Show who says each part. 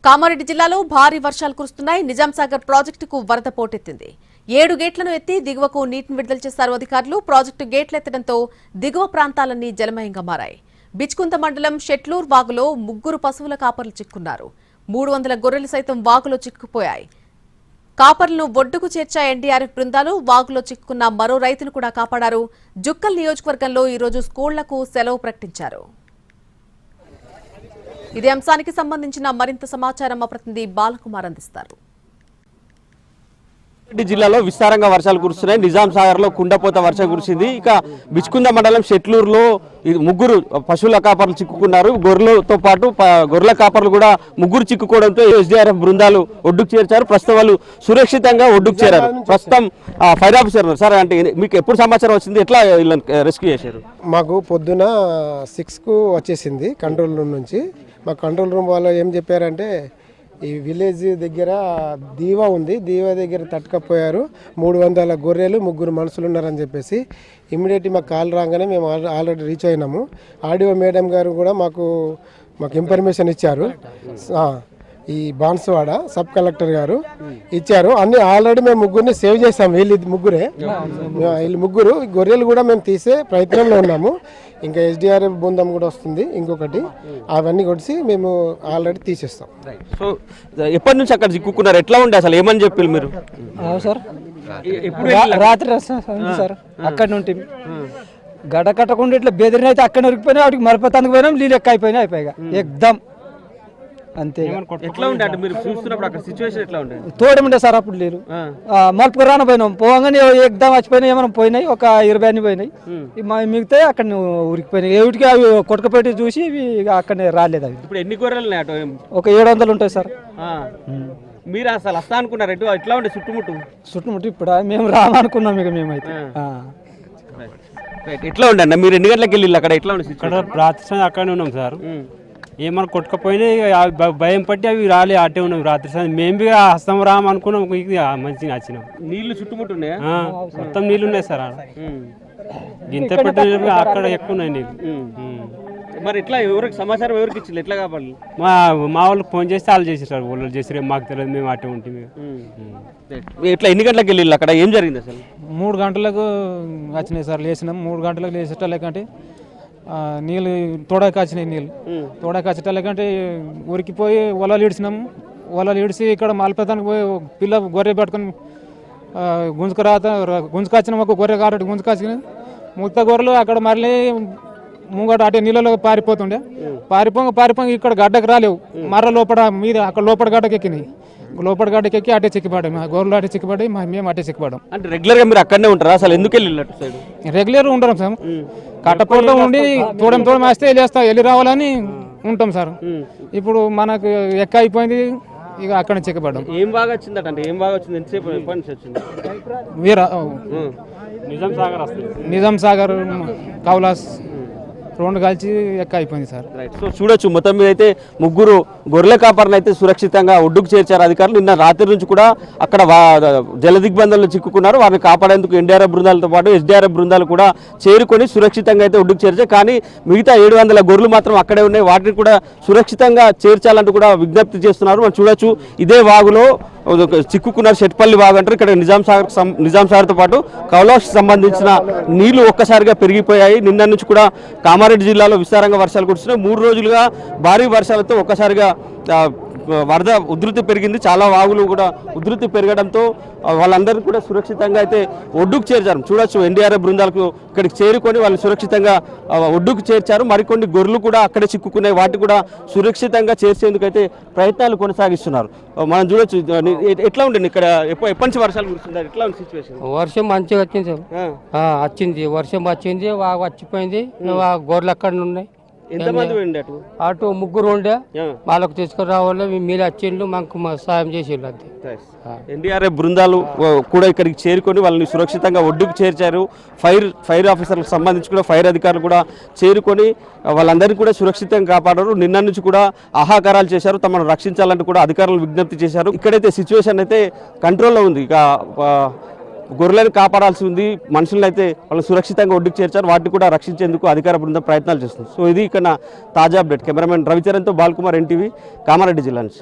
Speaker 1: కామారెడ్డి జిల్లాలో భారీ వర్షాలు కురుస్తున్నాయి. నిజాంసాగర్ ప్రాజెక్టుకు వరద పోటెత్తింది. 7 గేట్లను ఎత్తి దిగువకు నీటిని విడుదల చేశారు అధికారులు. ప్రాజెక్టు గేట్లెత్తడంతో దిగువ ప్రాంతాలన్నీ జలమయంగా మారాయి. బిచ్కుంత మండలం షెట్లూర్ వాగులో 3 పశువుల కాపర్లు చిక్కున్నారు. 300 గొర్రెలు సైతం వాగులో చిక్కుపోయాయి. కాపర్లను ఒడ్డుకు చేర్చా ఎన్డీఆర్ఎఫ్ బృందాలు. వాగులో చిక్కుకున్న మరో రైతును కూడా కాపాడారు. జుక్కల్ నియోజకవర్గంలో ఈరోజు స్కూళ్లకు సెలవు ప్రకటించారు. ఇదే అంశానికి సంబంధించిన మరింత సమాచారం మా ప్రతినిధి బాలకుమార్ అందిస్తారు.
Speaker 2: జిల్లాలో విస్తారంగా వర్షాలు కురుస్తున్నాయి. నిజాంసాగర్ లో కుండపోత వర్షం కురిసింది. ఇక బిచ్కుంద మండలం షెట్లూరులో 3 పశువుల కాపర్లు చిక్కుకున్నారు. గొర్రెలతో పాటు గొర్రెల కాపర్లు కూడా 3 చిక్కుకోవడంతో ఎస్డీఆర్ఎఫ్ బృందాలు ఒడ్డుకు చేర్చారు. ప్రస్తుతం వాళ్ళు సురక్షితంగా ఒడ్డుకు చేరారు. ప్రస్తుతం ఫైర్ ఆఫీసర్ సార్, అంటే మీకు ఎప్పుడు సమాచారం వచ్చింది, ఎట్లా వీళ్ళని రెస్క్యూ చేశారు?
Speaker 3: మాకు పొద్దున 6కు వచ్చేసింది కంట్రోల్ రూమ్ నుంచి. మా కంట్రోల్ రూమ్ వాళ్ళు ఏం చెప్పారంటే, ఈ విలేజ్ దగ్గర దీవా ఉంది, దీవా దగ్గర తట్టుకపోయారు, 300 గొర్రెలు 3 మనుషులు ఉన్నారని చెప్పేసి ఇమ్మీడియట్లీ మాకు కాల్ రాగానే మేము ఆల్రెడీ రీచ్ అయినాము. ఆర్డీఓ మేడం గారు కూడా మాకు ఇన్ఫర్మేషన్ ఇచ్చారు. ఈ బాన్స్వాడ సబ్ కలెక్టర్ గారు ఇచ్చారు. అన్ని ఆల్రెడీ మేము 3 సేవ్ చేసాము. వీళ్ళు 3 గొర్రెలు కూడా మేము తీసే ప్రయత్నంలో ఉన్నాము. ఇంకా ఎస్డీఆర్ఎఫ్ బృందం కూడా వస్తుంది ఇంకొకటి, అవన్నీ కొడిసి మేము ఆల్రెడీ తీసేస్తాం.
Speaker 2: సో ఎప్పటి నుంచి అక్కడ చిక్కుకున్నారు, ఎట్లా ఉండే, అసలు ఏమని చెప్పారు మీరు?
Speaker 4: సార్ రాత్రి సార్ అక్కడ నుండి గడ్డ కట్టకుండా ఇట్లా బెదిరిన అయితే అక్కడ ఉరికిపోయినా, వాటికి మరపతానికి పోయినాం, నీళ్ళు ఎక్క అయిపోయినా అయిపోయిగా ఎక్దమ్ అంతే.
Speaker 2: ఎట్లా ఉండే అంటే మీరు చూస్తున్నప్పుడు అక్కడ సిచ్యువేషన్ ఎట్లా ఉండే?
Speaker 4: తోడముండే సార్ అప్పుడు లేరు, మలుపుకు రాన పోయినాం, పోగానే ఎగ్దాం వచ్చిపోయినాయి, ఏమైనా పోయినాయి, ఒక 20 అన్ని పోయినాయి. మిగతా అక్కడ ఉరికిపోయినాయి. ఏమిటికి అవి కొట్టుకుపెట్టి చూసి అక్కడనే రాలేదు. అవి
Speaker 2: ఇప్పుడు ఎన్ని గొర్రెలు
Speaker 4: ఒక 700 ఉంటాయి సార్.
Speaker 2: మీరు అసలు వస్తా అనుకున్నారు, ఎట్లా ఉండే
Speaker 4: చుట్టుముట్టు ఇప్పుడు మేము రామనుకున్నాం. ఇక మేమైతే
Speaker 2: ఎట్లా ఉండే మీరు ఎన్ని గంటలకు వెళ్ళి అక్కడ ఎట్లా ఉండే?
Speaker 5: రాత్రి అక్కడనే ఉన్నాం సార్. ఏమన్నా కొట్టుకపోయినాయి, భయం పట్టి అవి రాలే, అట్టే ఉన్నాం రాత్రి. మేము హస్తం రామ్ అనుకున్నాం, మంచిగా వచ్చినాం.
Speaker 2: నీళ్లు చుట్టుముట్టున్నాయా?
Speaker 5: మొత్తం నీళ్ళు ఉన్నాయి సార్. ఇంత పెట్టి అక్కడ ఎక్కువ ఉన్నాయి నీళ్ళు.
Speaker 2: మరి ఎట్లా, ఎవరికి సమాచారం ఎవరికి ఇచ్చింది, ఎట్లా కాపాడాలి?
Speaker 5: మా వాళ్ళకి ఫోన్ చేస్తే వాళ్ళు చేసారు, వాళ్ళు చేసారు, మాకు తెలియదు, మేము అట్టే ఉంటుంది.
Speaker 2: ఇట్లా ఎన్ని గంటలకు వెళ్ళి అక్కడ ఏం జరిగింది అసలు?
Speaker 4: 3 గంటలకు వచ్చినాయి సార్. లేచినాం 3 గంటలకు లేచేటలేకంటే నీళ్ళు తోడకి వచ్చినాయి. నీళ్ళు తోడకి వచ్చేటలేకంటే ఉరికిపోయి వలలు ఇడిచినాము. వలలు ఇడిచి ఇక్కడ మాల్పేతానికి పోయి పిల్ల గొర్రె పట్టుకొని గుంజుకొచ్చినాం. ఒక గొర్రె కాబట్టి గుంజుకొచ్చిన ముక్త గొర్రెలు అక్కడ మళ్ళీ ముంగట అటే నీళ్ళలో పారిపోతుండే. పారిపోంగ ఇక్కడ గడ్డకు రాలేవు. మర్ర లోపల మీద అక్కడ లోపల గడ్డకి ఎక్కినాయి. లోపల గడ్డకి ఎక్కి అటే చిక్కిపడ్డాయి. మా గొర్రెలు అటే చిక్కిపడ్డాయి, మేము అటే చిక్కిపడ్డాం.
Speaker 2: అంటే రెగ్యులర్ గా మీరు అక్కడనే ఉంటారా? అసలు ఎందుకు వెళ్ళినట్టు సైడ్?
Speaker 4: రెగ్యులర్ ఉంటాం సార్. కట్టపోవడం ఉండి తోడం వేస్తే వెళ్ళి రావాలని ఉంటాం సార్. ఇప్పుడు మనకు ఎక్క అయిపోయింది, ఇక అక్కడ చిక్కపడ్డాం.
Speaker 2: ఏం బాగా వచ్చిందట, అంటే ఏం బాగా వచ్చింది? ఎంతసేపు ఎప్పటి నుంచి వచ్చింది?
Speaker 4: నిజాం సాగర్ కౌలాస్ 2 కలిసి ఎక్క అయిపోయింది సార్.
Speaker 2: సో చూడొచ్చు, మొత్తం మీద అయితే 3 గొర్రెల కాపర్లను అయితే సురక్షితంగా ఒడ్డుకు చేర్చారు అధికారులు. నిన్న రాత్రి నుంచి కూడా అక్కడ జల దిగ్బంధంలో చిక్కుకున్నారు. వారిని కాపాడేందుకు ఎన్డీఆర్ఎఫ్ బృందాలతో పాటు ఎస్డీఆర్ఎఫ్ బృందాలు కూడా చేరుకొని సురక్షితంగా అయితే ఒడ్డుకు చేర్చాయి. కానీ మిగతా 700 గొర్రెలు మాత్రం అక్కడే ఉన్నాయి. వాటిని కూడా సురక్షితంగా చేర్చాలంటూ కూడా విజ్ఞప్తి చేస్తున్నారు. మనం చూడొచ్చు, ఇదే వాగులో చిక్కుకున్నారు. షెట్పల్లి వాగు అంటారు. ఇక్కడ నిజాంసాగర్తో పాటు కౌలాష్ సంబంధించిన నీళ్లు ఒక్కసారిగా పెరిగిపోయాయి. నిన్న నుంచి కూడా కామారెడ్డి జిల్లాలో విస్తారంగా వర్షాలు కురుస్తున్నాయి. 3 రోజులుగా భారీ వర్షాలతో ఒక్కసారిగా వరద ఉధృతి పెరిగింది. చాలా వాగులు కూడా ఉధృతి పెరగడంతో వాళ్ళందరినీ కూడా సురక్షితంగా అయితే ఒడ్డుకు చేర్చారు. చూడొచ్చు, ఎన్డీఆర్ఎఫ్ బృందాలకు ఇక్కడికి చేరుకొని వాళ్ళు సురక్షితంగా ఒడ్డుకు చేర్చారు. మరికొన్ని గొర్రెలు కూడా అక్కడే చిక్కుకున్నాయి. వాటి కూడా సురక్షితంగా చేర్చేందుకు అయితే ప్రయత్నాలు కొనసాగిస్తున్నారు. మనం చూడొచ్చు, ఎట్లా ఉండండి ఇక్కడ ఎప్పటి నుంచి వర్షాలు కురుస్తున్నారు, ఎట్లా ఉంది సిచ్యువేషన్?
Speaker 6: వర్షం మంచిగా వచ్చింది సార్. వచ్చింది వర్షం వచ్చింది, వచ్చిపోయింది. గొర్రెలు అక్కడ ఉన్నాయి.
Speaker 2: ఎంతమంది
Speaker 6: అటు 3 ఉండే, వాళ్ళకు తీసుకురావాలి. మీరు వచ్చిండు, మాకు సాయం చేసిండు అంతే.
Speaker 2: ఎన్డీఆర్ఎఫ్ బృందాలు కూడా ఇక్కడికి చేరుకొని వాళ్ళని సురక్షితంగా ఒడ్డుకు చేర్చారు. ఫైర్ ఆఫీసర్లకు సంబంధించి కూడా ఫైర్ అధికారులు కూడా చేరుకొని వాళ్ళందరినీ కూడా సురక్షితంగా కాపాడారు. నిన్న నుంచి కూడా ఆహాకారాలు చేశారు, తమను రక్షించాలంటూ కూడా అధికారులు విజ్ఞప్తి చేశారు. ఇక్కడైతే సిచ్యువేషన్ అయితే కంట్రోల్లో ఉంది. ఇక గొర్రెలను కాపాడాల్సి ఉంది. మనుషులను అయితే వాళ్ళు సురక్షితంగా ఒడ్డుకు చేర్చారు. వాటిని కూడా రక్షించేందుకు అధికార బృందం ప్రయత్నాలు చేస్తుంది. సో ఇది ఇక్కడ తాజా అప్డేట్. కెమెరామెన్ రవిచరణ్తో బాల్కుమార్, ఎన్టీవీ, కామారెడ్డి జిల్లా నుంచి.